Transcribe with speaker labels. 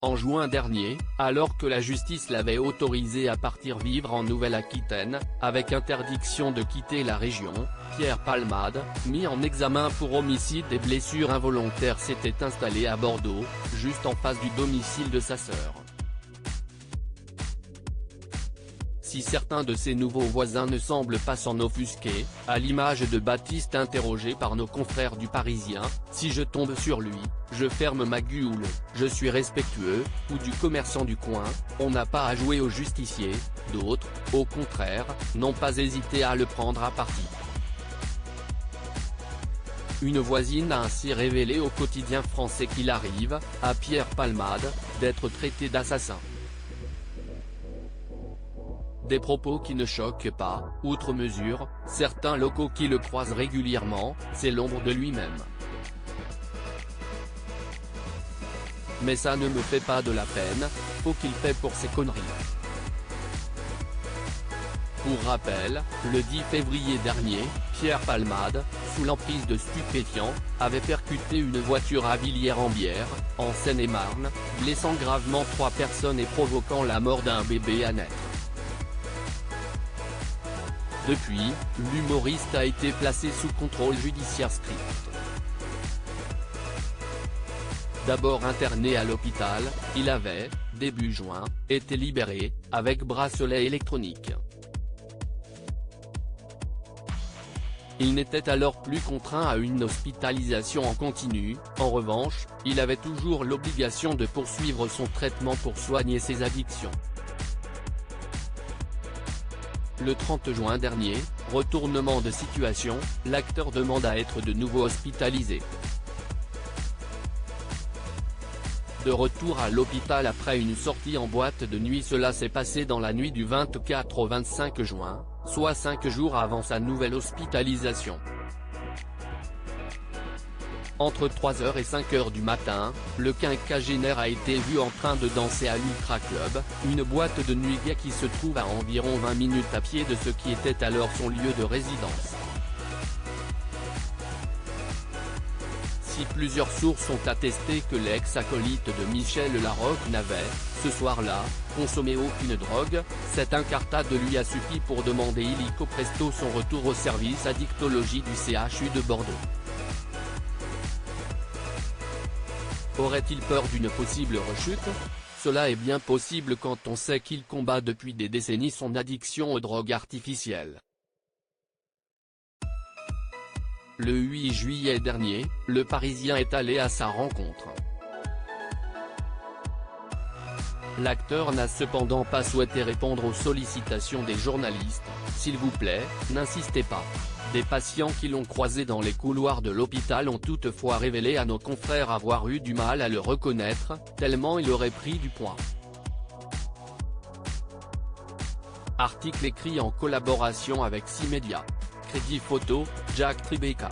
Speaker 1: En juin dernier, alors que la justice l'avait autorisé à partir vivre en Nouvelle-Aquitaine, avec interdiction de quitter la région, Pierre Palmade, mis en examen pour homicide et blessures involontaires, s'était installé à Bordeaux, juste en face du domicile de sa sœur. Si certains de ses nouveaux voisins ne semblent pas s'en offusquer, à l'image de Baptiste interrogé par nos confrères du Parisien, « Si je tombe sur lui, je ferme ma gueule, je suis respectueux », ou du commerçant du coin, « On n'a pas à jouer au justicier », d'autres, au contraire, n'ont pas hésité à le prendre à partie. Une voisine a ainsi révélé au quotidien français qu'il arrive, à Pierre Palmade, d'être traité d'assassin. Des propos qui ne choquent pas, outre mesure, certains locaux qui le croisent régulièrement, c'est l'ombre de lui-même. Mais ça ne me fait pas de la peine, faut qu'il paie pour ses conneries. Pour rappel, le 10 février dernier, Pierre Palmade, sous l'emprise de stupéfiants, avait percuté une voiture à Villiers-en-Bière, en Seine-et-Marne, blessant gravement 3 personnes et provoquant la mort d'un bébé à naître. Depuis, l'humoriste a été placé sous contrôle judiciaire strict. D'abord interné à l'hôpital, il avait, début juin, été libéré, avec bracelet électronique. Il n'était alors plus contraint à une hospitalisation en continu, en revanche, il avait toujours l'obligation de poursuivre son traitement pour soigner ses addictions. Le 30 juin dernier, retournement de situation, l'acteur demande à être de nouveau hospitalisé. De retour à l'hôpital après une sortie en boîte de nuit, cela s'est passé dans la nuit du 24 au 25 juin, soit 5 jours avant sa nouvelle hospitalisation. Entre 3h et 5h du matin, le quinquagénaire a été vu en train de danser à l'Ultra Club, une boîte de nuit gay qui se trouve à environ 20 minutes à pied de ce qui était alors son lieu de résidence. Si plusieurs sources ont attesté que l'ex-acolyte de Michel Larocque n'avait, ce soir-là, consommé aucune drogue, cette incartade lui a suffi pour demander illico presto son retour au service addictologie du CHU de Bordeaux. Aurait-il peur d'une possible rechute? Cela est bien possible quand on sait qu'il combat depuis des décennies son addiction aux drogues artificielles. Le 8 juillet dernier, le Parisien est allé à sa rencontre. L'acteur n'a cependant pas souhaité répondre aux sollicitations des journalistes, « S'il vous plaît, n'insistez pas ». Des patients qui l'ont croisé dans les couloirs de l'hôpital ont toutefois révélé à nos confrères avoir eu du mal à le reconnaître, tellement il aurait pris du poids. Article écrit en collaboration avec 6 médias. Crédit photo, Jack Tribeca.